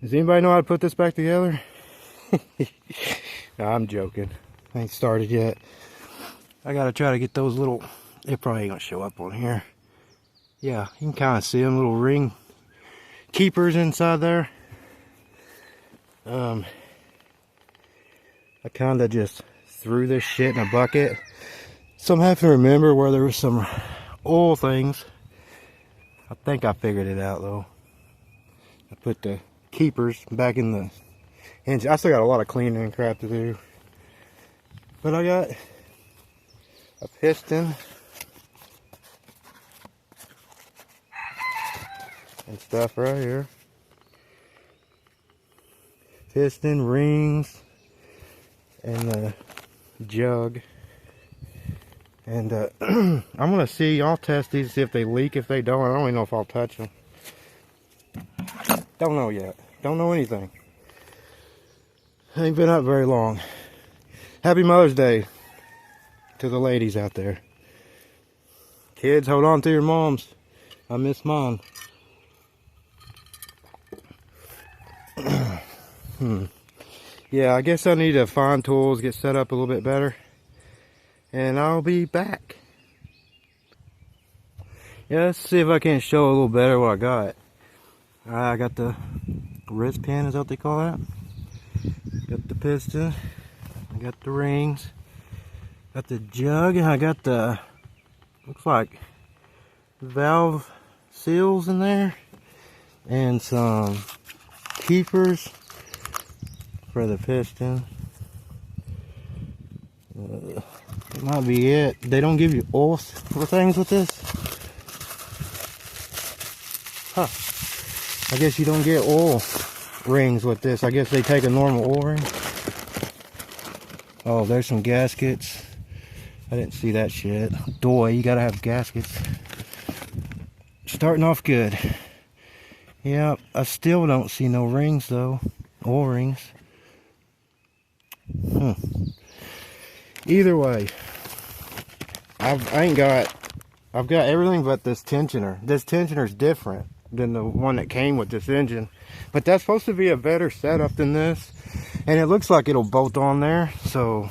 Does anybody know how to put this back together? No, I'm joking. I ain't started yet. I gotta try to get those little, it probably ain't gonna show up on here. Yeah, you can kind of see them little ring keepers inside there. I kind of just threw this shit in a bucket. So I'm having to remember where there was some oil things. I think I figured it out though. I put the keepers back in the engine. I still got a lot of cleaning and crap to do. But I got a piston and stuff right here. Piston, rings, and the jug. And I'm gonna see, I'll test these, see if they leak. If they don't, I don't even know if I'll touch them. Don't know yet. Don't know anything. Ain't been up very long. Happy Mother's Day to the ladies out there. Kids, hold on to your moms. I miss mine. Yeah, I guess I need to find tools, get set up a little bit better, and I'll be back. Yeah, let's see if I can show a little better what I got. I got the wrist pin, is that what they call that? Got the piston, I got the rings, got the jug, and I got the, looks like valve seals in there, and some keepers for the piston. That might be it. They don't give you oil for things with this. Huh. I guess you don't get oil rings with this. I guess they take a normal oil ring. Oh, there's some gaskets. I didn't see that shit. Doy, you gotta have gaskets. Starting off good. Yeah, I still don't see no rings though. Oil rings. Either way, I've got everything but this tensioner. This tensioner is different than the one that came with this engine, but that's supposed to be a better setup than this, and it looks like it'll bolt on there. So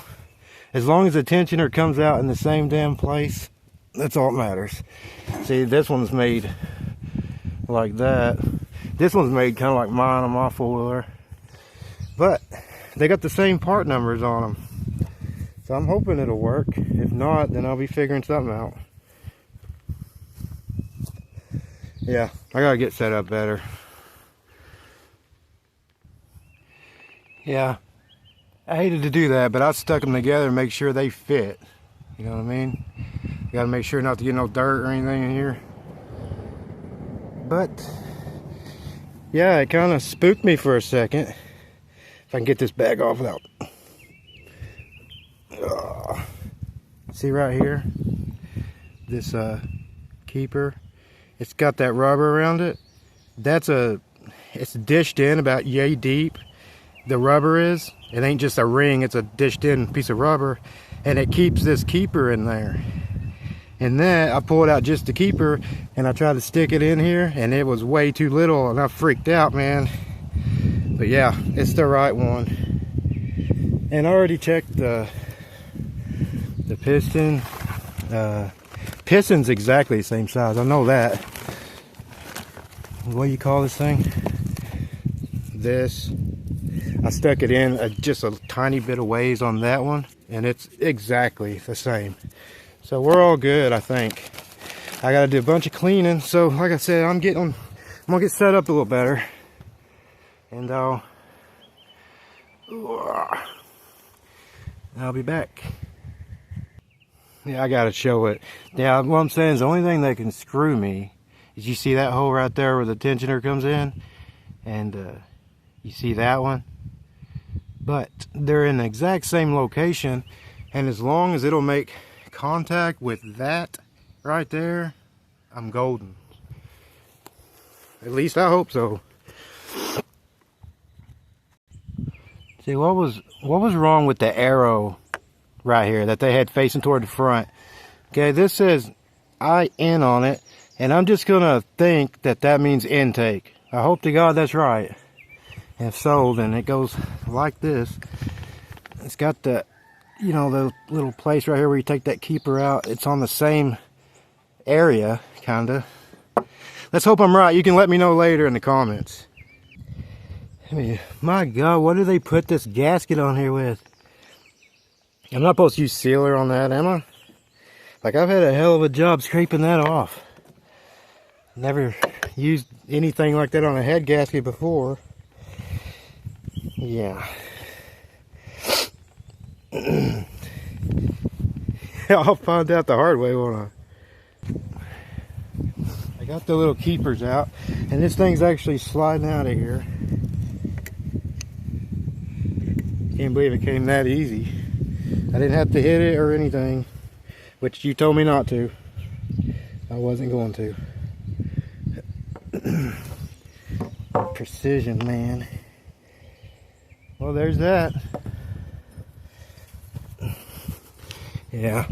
as long as the tensioner comes out in the same damn place, that's all that matters. See, this one's made like that. This one's made kind of like mine on my four-wheeler, but they got the same part numbers on them. So I'm hoping it'll work. If not, then I'll be figuring something out. Yeah, I gotta get set up better. Yeah, I hated to do that, but I stuck them together to make sure they fit. You know what I mean? You gotta make sure not to get no dirt or anything in here. But yeah, it kind of spooked me for a second. If I can get this bag off without. See right here, this keeper, it's got that rubber around it. It's dished in about yay deep. The rubber is, it ain't just a ring, it's a dished in piece of rubber, and it keeps this keeper in there. And then I pulled out just the keeper and I tried to stick it in here, and it was way too little, and I freaked out, man. But yeah, it's the right one. And I already checked the piston. Piston's exactly the same size, I know that. What do you call this thing? This, I stuck it in just a tiny bit of ways on that one, and it's exactly the same. So we're all good, I think. I gotta do a bunch of cleaning, so like I said, I'm gonna get set up a little better, and I'll be back. Yeah, I gotta show it. Yeah, what I'm saying is the only thing that can screw me is, you see that hole right there where the tensioner comes in, and you see that one, but they're in the exact same location, and as long as it'll make contact with that right there, I'm golden. At least I hope so. See, what was wrong with the arrow right here that they had facing toward the front? Okay, this says IN on it, and I'm just gonna think that that means intake. I hope to God that's right. If so, then it goes like this. It's got the, you know, the little place right here where you take that keeper out. It's on the same area, kinda. Let's hope I'm right. You can let me know later in the comments. I mean, my God, what do they put this gasket on here with? I'm not supposed to use sealer on that, am I? Like, I've had a hell of a job scraping that off. Never used anything like that on a head gasket before. Yeah. I'll find out the hard way, won't I got the little keepers out, and this thing's actually sliding out of here. Can't believe it came that easy. I didn't have to hit it or anything, which you told me not to. I wasn't going to. Precision, man. Well, there's that. Yeah.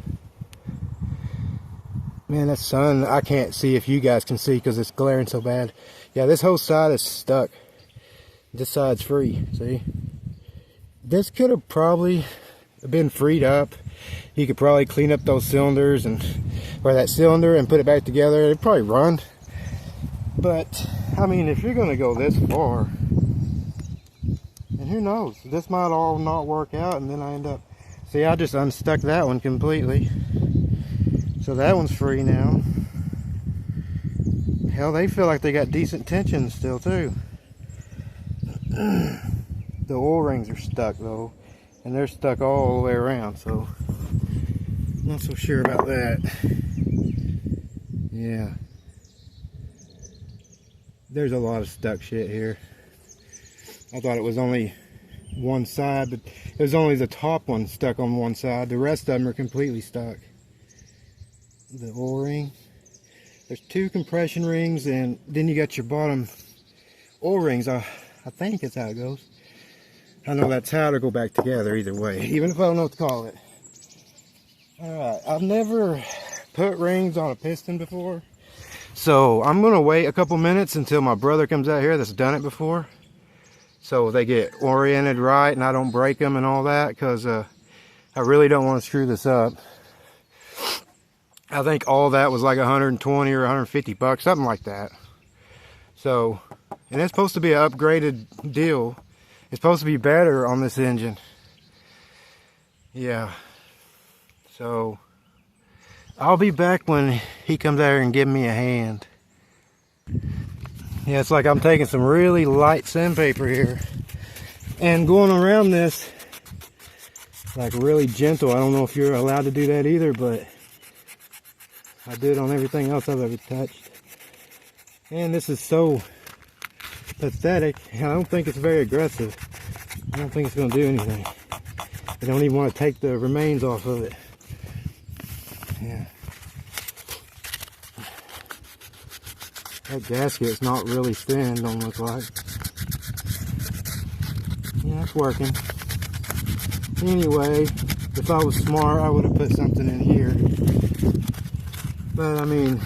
Man, that sun, I can't see if you guys can see because it's glaring so bad. Yeah, this whole side is stuck. This side's free, see? This could have probably been freed up. You could probably clean up those cylinders and, or that cylinder and put it back together. It'd probably run. But, I mean, if you're gonna go this far, and who knows, this might all not work out and then I end up, see, I just unstuck that one completely. So that one's free now. Hell, they feel like they got decent tension still too. The oil rings are stuck though, and they're stuck all the way around, so not so sure about that. Yeah, there's a lot of stuck shit here. I thought it was only one side, but it was only the top one stuck on one side. The rest of them are completely stuck. The oil ring, there's 2 compression rings, and then you got your bottom oil rings. I think that's how it goes. I know that's how to go back together either way, even if I don't know what to call it. Alright, I've never put rings on a piston before, so I'm gonna wait a couple minutes until my brother comes out here that's done it before, so they get oriented right and I don't break them and all that, because I really don't want to screw this up. I think all that was like 120 or 150 bucks, something like that. So, and it's supposed to be an upgraded deal. It's supposed to be better on this engine. Yeah. So, I'll be back when he comes out here and gives me a hand. Yeah, it's like I'm taking some really light sandpaper here and going around this like really gentle. I don't know if you're allowed to do that either, but I do it on everything else I've ever touched. And this is so pathetic. I don't think it's very aggressive. I don't think it's going to do anything. I don't even want to take the remains off of it. Yeah. That gasket's not really thin, don't look like. Yeah, it's working. Anyway, if I was smart, I would have put something in here. But I mean,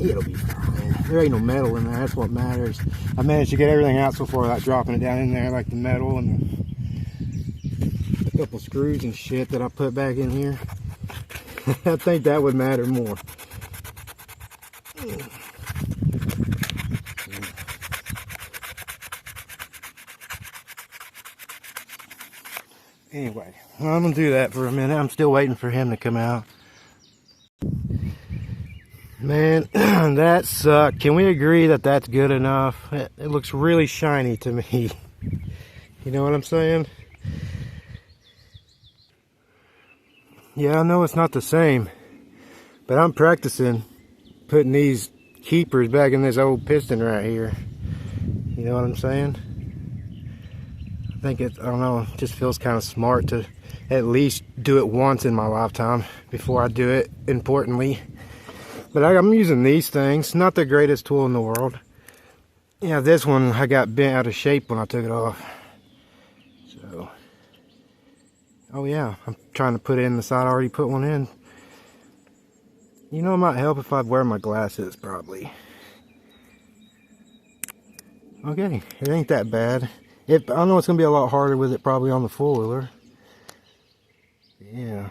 it'll be fine. There ain't no metal in there, that's what matters. I managed to get everything out so far without dropping it down in there, like the metal and a couple screws and shit that I put back in here. I think that would matter more. Anyway, I'm gonna do that for a minute. I'm still waiting for him to come out. Man, that sucked. Can we agree that that's good enough? It looks really shiny to me. You know what I'm saying? Yeah, I know it's not the same, but I'm practicing putting these keepers back in this old piston right here. You know what I'm saying? I think it, I don't know, it just feels kind of smart to at least do it once in my lifetime before I do it importantly. But I'm using these things, not the greatest tool in the world. Yeah, this one I got bent out of shape when I took it off. So, oh yeah, I'm trying to put it in the side. I already put one in. You know, it might help if I wear my glasses, probably. Okay, it ain't that bad. I know it's gonna be a lot harder with it probably on the four-wheeler. Yeah,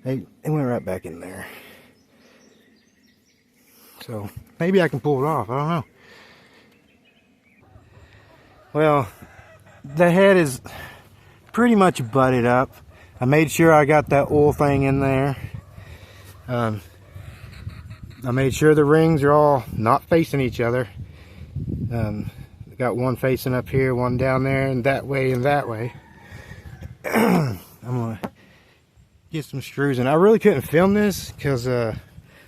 it went right back in there. So maybe I can pull it off. I don't know. Well, the head is pretty much butted up. I made sure I got that oil thing in there. I made sure the rings are all not facing each other. Got one facing up here, one down there, and that way and that way. I'm gonna get some screws in. I really couldn't film this because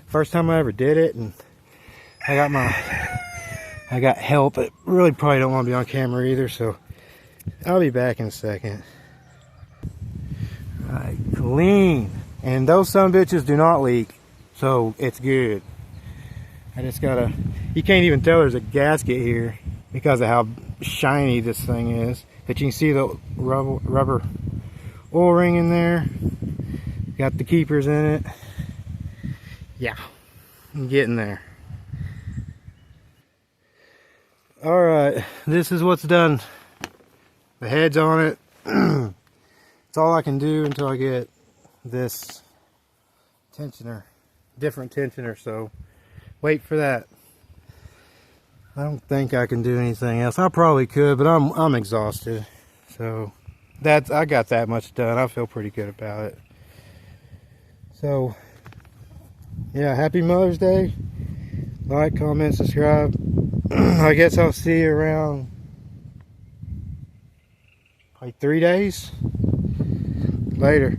first time I ever did it, and I got help. I really probably don't want to be on camera either, so I'll be back in a second. Alright, clean. And those sumbitches do not leak, so it's good. I just gotta, you can't even tell there's a gasket here because of how shiny this thing is. But you can see the rubber oil ring in there. Got the keepers in it. Yeah, I'm getting there. Alright, this is what's done. The head's on it. That's all I can do until I get this tensioner, different tensioner, so wait for that. I don't think I can do anything else. I probably could, but I'm exhausted. So I got that much done. I feel pretty good about it. So yeah, happy Mother's Day. Like, comment, subscribe. I guess I'll see you around like 3 days. Later.